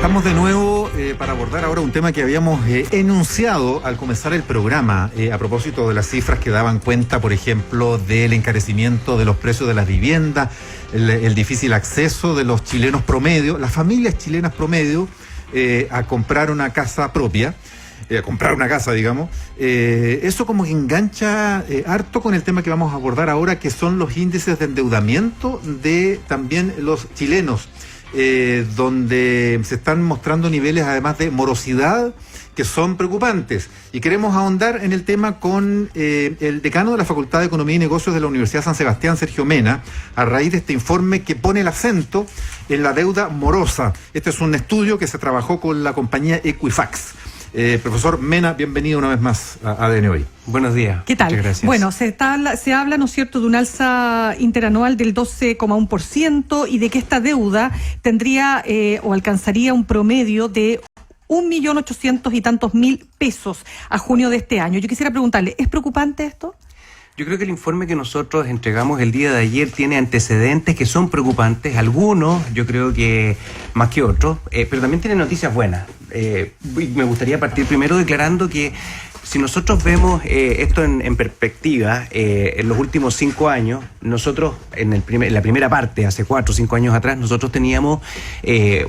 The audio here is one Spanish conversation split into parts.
Estamos de nuevo para abordar ahora un tema que habíamos enunciado al comenzar el programa, a propósito de las cifras que daban cuenta, por ejemplo, del encarecimiento de los precios de las viviendas, el difícil acceso de los chilenos promedio, las familias chilenas promedio, a comprar una casa propia. A comprar una casa, digamos. Eso como que engancha harto con el tema que vamos a abordar ahora, que son los índices de endeudamiento de también los chilenos, donde se están mostrando niveles además de morosidad que son preocupantes. Y queremos ahondar en el tema con el decano de la Facultad de Economía y Negocios de la Universidad San Sebastián, Sergio Mena, a raíz de este informe que pone el acento en la deuda morosa. Este es un estudio que se trabajó con la compañía Equifax. Profesor Mena, bienvenido una vez más a ADN Hoy. Buenos días. ¿Qué tal? Muchas gracias. Bueno, se habla, ¿no es cierto?, de un alza interanual del 12,1% y de que esta deuda tendría o alcanzaría un promedio de 1.800.000 y tantos pesos a junio de este año. Yo quisiera preguntarle, ¿es preocupante esto? Yo creo que el informe que nosotros entregamos el día de ayer tiene antecedentes que son preocupantes, algunos yo creo que más que otros, pero también tiene noticias buenas. Me gustaría partir primero declarando que si nosotros vemos esto en perspectiva, en los últimos 5 años, nosotros en la primera parte, hace 4 o 5 años atrás, nosotros teníamos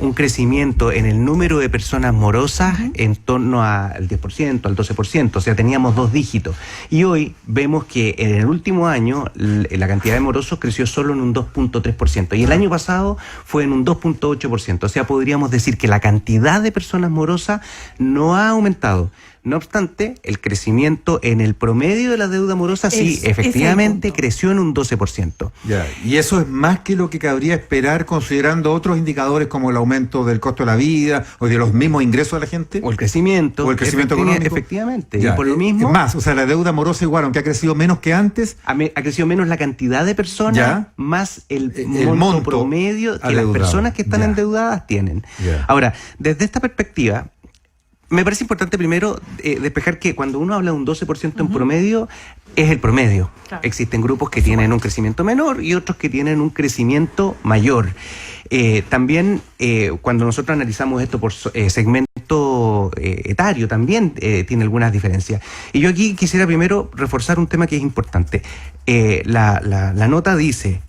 un crecimiento en el número de personas morosas en torno al 10%, al 12%, o sea, teníamos 2 dígitos. Y hoy vemos que en el último año la cantidad de morosos creció solo en un 2.3%, y el año pasado fue en un 2.8%, o sea, podríamos decir que la cantidad de personas morosas no ha aumentado. No obstante, el crecimiento en el promedio de la deuda morosa sí, efectivamente, creció en un 12%. Ya, y eso es más que lo que cabría esperar considerando otros indicadores como el aumento del costo de la vida o de los mismos ingresos de la gente. O el crecimiento. Económico. Efectivamente. Ya, y por lo mismo. Es más, o sea, la deuda morosa igual, aunque ha crecido menos que antes. Ha crecido menos la cantidad de personas, ya, más el monto promedio que las personas que están endeudadas tienen. Ya. Ahora, desde esta perspectiva, me parece importante primero despejar que cuando uno habla de un 12% en promedio, es el promedio. Claro. Existen grupos que tienen un crecimiento menor y otros que tienen un crecimiento mayor. También cuando nosotros analizamos esto por segmento etario, también tiene algunas diferencias. Y yo aquí quisiera primero reforzar un tema que es importante. La nota dice...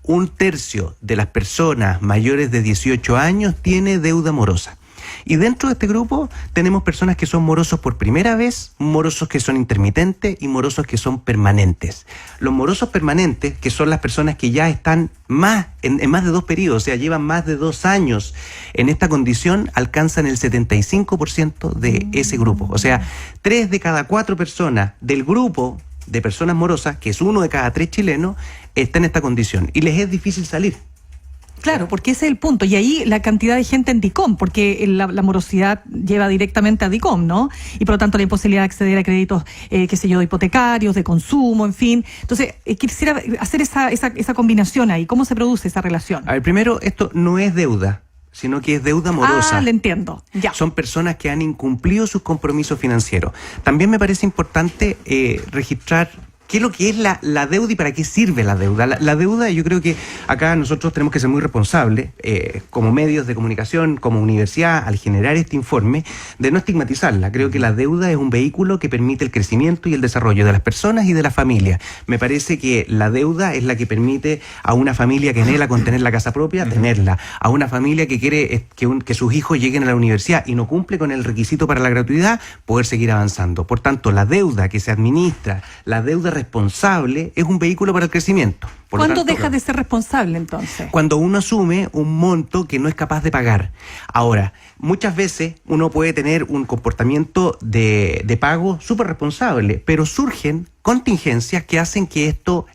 1/3 de las personas mayores de 18 años tiene deuda morosa. Y dentro de este grupo tenemos personas que son morosos por primera vez, morosos que son intermitentes y morosos que son permanentes. Los morosos permanentes, que son las personas que ya están en más de 2 periodos, o sea, llevan más de 2 años en esta condición, alcanzan el 75% de ese grupo. O sea, 3 de cada 4 personas del grupo de personas morosas, que es 1 de cada 3 chilenos, está en esta condición y les es difícil salir. Claro, porque ese es el punto. Y ahí la cantidad de gente en DICOM, porque la morosidad lleva directamente a DICOM, ¿no? Y por lo tanto la imposibilidad de acceder a créditos, de hipotecarios, de consumo, en fin. Entonces, quisiera hacer esa combinación ahí. ¿Cómo se produce esa relación? A ver, primero, esto no es deuda, sino que es deuda morosa. Ah, le entiendo. Ya. Son personas que han incumplido sus compromisos financieros. También me parece importante registrar qué es lo que es la deuda y para qué sirve la deuda. La deuda, yo creo que acá nosotros tenemos que ser muy responsables, como medios de comunicación, como universidad, al generar este informe, de no estigmatizarla. Creo que la deuda es un vehículo que permite el crecimiento y el desarrollo de las personas y de las familias. Me parece que la deuda es la que permite a una familia que anhela con tener la casa propia, tenerla. A una familia que quiere que sus hijos lleguen a la universidad y no cumple con el requisito para la gratuidad, poder seguir avanzando. Por tanto, la deuda que se administra, la deuda responsable, es un vehículo para el crecimiento. ¿Cuándo deja de ser responsable entonces? Cuando uno asume un monto que no es capaz de pagar. Ahora, muchas veces uno puede tener un comportamiento de pago súper responsable, pero surgen contingencias que hacen que esto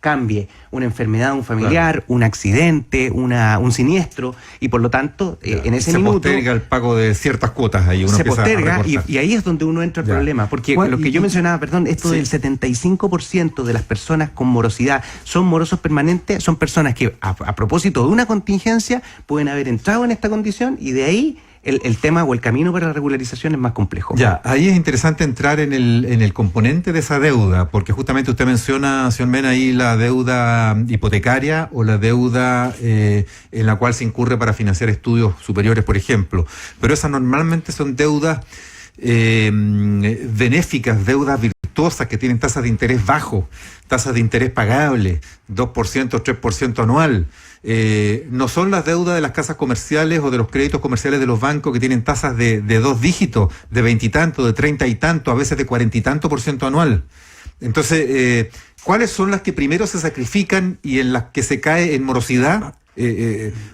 cambie. Una enfermedad, un familiar, claro, un accidente, un siniestro, y por lo tanto, en ese minuto... Se posterga el pago de ciertas cuotas ahí. Uno se posterga y ahí es donde uno entra el problema. Porque lo que yo mencionaba, esto del 75% de las personas con morosidad son morosos permanentes, son personas que a propósito de una contingencia pueden haber entrado en esta condición y de ahí el tema o el camino para la regularización es más complejo. Ya, ahí es interesante entrar en el componente de esa deuda, porque justamente usted menciona, señor Mena, ahí la deuda hipotecaria o la deuda en la cual se incurre para financiar estudios superiores, por ejemplo. Pero esas normalmente son deudas benéficas, deudas virtuosas que tienen tasas de interés bajo, tasas de interés pagable, 2%, 3% anual. No son las deudas de las casas comerciales o de los créditos comerciales de los bancos que tienen tasas de 2 dígitos, de 20 y tanto, de 30 y tanto, a veces de 40 y tanto % anual. Entonces, ¿cuáles son las que primero se sacrifican y en las que se cae en morosidad?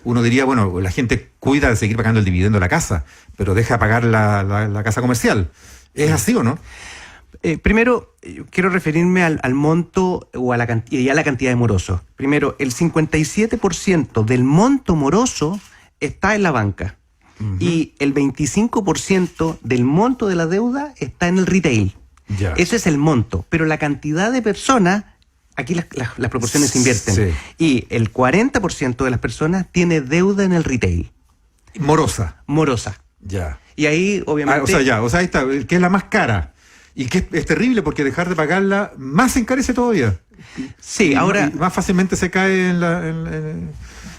Uno diría, bueno, la gente cuida de seguir pagando el dividendo de la casa, pero deja de pagar la casa comercial. ¿Es así o no? Primero, quiero referirme al monto o a la cantidad de morosos. Primero, el 57% del monto moroso está en la banca. Uh-huh. Y el 25% del monto de la deuda está en el retail. Ya. Ese es el monto. Pero la cantidad de personas, aquí las proporciones se invierten. Sí. Y el 40% de las personas tiene deuda en el retail. Morosa. Ya. Y ahí, obviamente... O sea, ahí está, que es la más cara. Y que es terrible porque dejar de pagarla más se encarece todavía. Sí, ahora... Y más fácilmente se cae en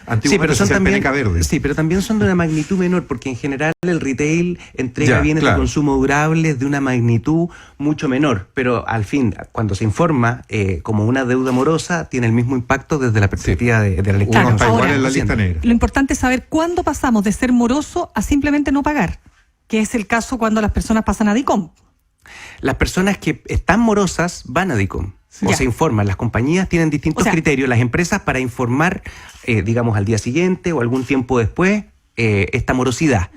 antiguamente sí, verde. Sí, pero también son de una magnitud menor, porque en general el retail entrega bienes de consumo durables de una magnitud mucho menor, pero al fin, cuando se informa como una deuda morosa, tiene el mismo impacto desde la perspectiva de la lectura. Uno está igual en la lista negra. Lo importante es saber cuándo pasamos de ser moroso a simplemente no pagar, que es el caso cuando las personas pasan a DICOM. Las personas que están morosas van a DICOM. O se informan. Las compañías tienen distintos criterios, las empresas, para informar, digamos, al día siguiente o algún tiempo después, esta morosidad.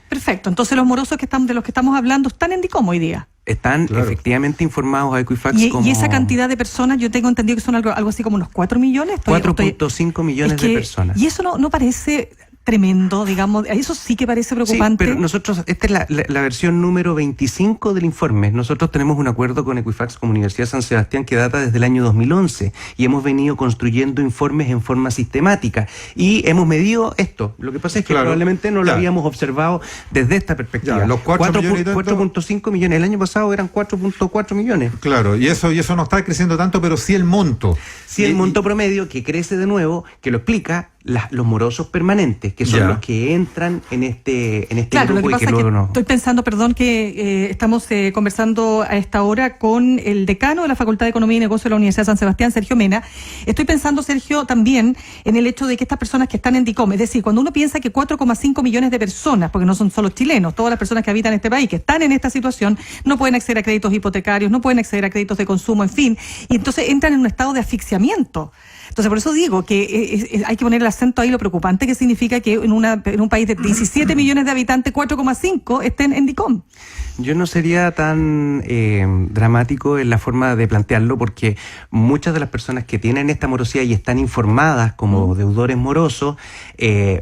Perfecto. Entonces los morosos de los que estamos hablando están en DICOM hoy día. Están efectivamente informados a Equifax y esa cantidad de personas, yo tengo entendido que son algo así como unos 4 millones. 4.5 millones de personas. Y eso no parece tremendo, digamos, eso sí que parece preocupante. Sí, pero nosotros, esta es la versión número 25 del informe. Nosotros tenemos un acuerdo con Equifax, como Universidad de San Sebastián, que data desde el año 2011, y hemos venido construyendo informes en forma sistemática, y hemos medido esto. Lo que pasa es que probablemente no lo habíamos observado desde esta perspectiva. Los 4.5 millones, el año pasado eran 4.4 millones. Claro, y eso no está creciendo tanto, pero sí el monto. Sí, el monto promedio, que crece de nuevo, que lo explica los morosos permanentes, que son los que entran en este claro, grupo. Lo que pasa es que estoy pensando, que estamos conversando a esta hora con el decano de la Facultad de Economía y Negocios de la Universidad de San Sebastián, Sergio Mena. Estoy pensando, Sergio, también en el hecho de que estas personas que están en DICOM, es decir, cuando uno piensa que 4,5 millones de personas, porque no son solo chilenos, todas las personas que habitan este país, que están en esta situación, no pueden acceder a créditos hipotecarios, no pueden acceder a créditos de consumo, en fin, y entonces entran en un estado de asfixiamiento. Entonces, por eso digo que hay que poner el acento ahí, lo preocupante que significa que en un país de 17 millones de habitantes, 4,5 estén en DICOM. Yo no sería tan dramático en la forma de plantearlo, porque muchas de las personas que tienen esta morosidad y están informadas como deudores morosos,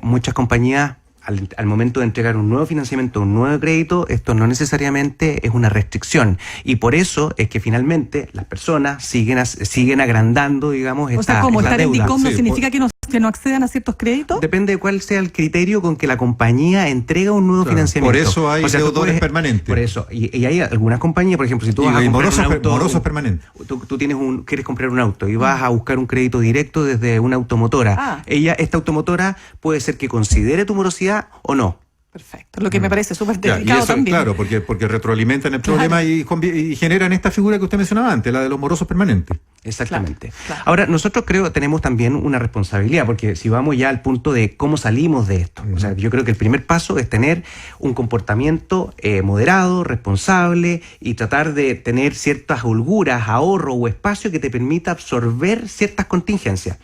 muchas compañías, al momento de entregar un nuevo financiamiento, un nuevo crédito, esto no necesariamente es una restricción. Y por eso es que finalmente las personas siguen agrandando, digamos, esta deuda. O sea, como estar en DICOM no significa que no accedan a ciertos créditos. Depende de cuál sea el criterio con que la compañía entrega un nuevo financiamiento. Por eso hay deudores permanentes. Por eso. Y hay algunas compañías, por ejemplo, si tú vas a comprar un auto... morosos permanentes. Tú quieres comprar un auto y vas a buscar un crédito directo desde una automotora. Esta automotora puede ser que considere tu morosidad o no. Perfecto, lo que me parece súper delicado también. Claro, porque retroalimentan el problema y generan esta figura que usted mencionaba antes, la de los morosos permanentes. Exactamente. Claro. Ahora, nosotros tenemos también una responsabilidad, porque si vamos ya al punto de cómo salimos de esto, o sea, yo creo que el primer paso es tener un comportamiento moderado, responsable, y tratar de tener ciertas holguras, ahorro o espacio que te permita absorber ciertas contingencias.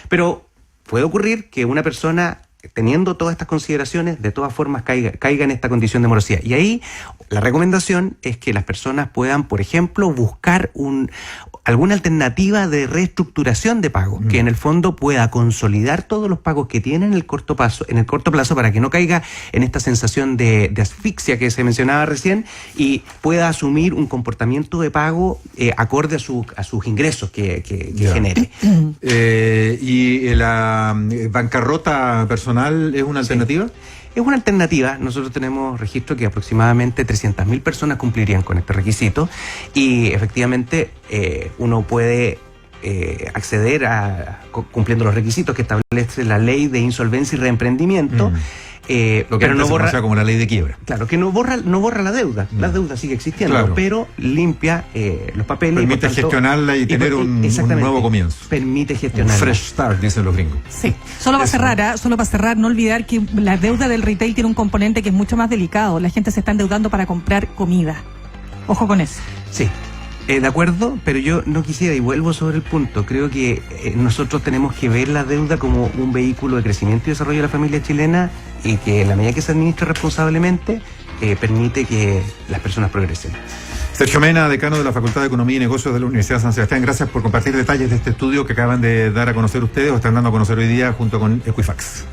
Pero puede ocurrir que una persona, teniendo todas estas consideraciones, de todas formas caiga en esta condición de morosidad. Y ahí la recomendación es que las personas puedan, por ejemplo, buscar alguna alternativa de reestructuración de pago, que en el fondo pueda consolidar todos los pagos que tiene en el corto plazo para que no caiga en esta sensación de asfixia que se mencionaba recién, y pueda asumir un comportamiento de pago acorde a sus ingresos que genere. ¿Y la bancarrota personal es una alternativa? Es una alternativa. Nosotros tenemos registro que aproximadamente 300.000 personas cumplirían con este requisito y efectivamente uno puede acceder cumpliendo los requisitos que establece la ley de insolvencia y reemprendimiento. Lo que pero no borra, como la ley de quiebra. Claro, que no borra la deuda. La deuda sigue existiendo, claro, pero limpia los papeles. Permite gestionarla y tener un nuevo comienzo. Permite gestionarla. Un fresh start, dicen los gringos. Sí. Solo para cerrar, no olvidar que la deuda del retail tiene un componente que es mucho más delicado. La gente se está endeudando para comprar comida. Ojo con eso. Sí. De acuerdo, pero yo no quisiera, y vuelvo sobre el punto, creo que nosotros tenemos que ver la deuda como un vehículo de crecimiento y desarrollo de la familia chilena y que en la medida que se administre responsablemente permite que las personas progresen. Sergio Mena, decano de la Facultad de Economía y Negocios de la Universidad de San Sebastián, gracias por compartir detalles de este estudio que acaban de dar a conocer ustedes o están dando a conocer hoy día junto con Equifax.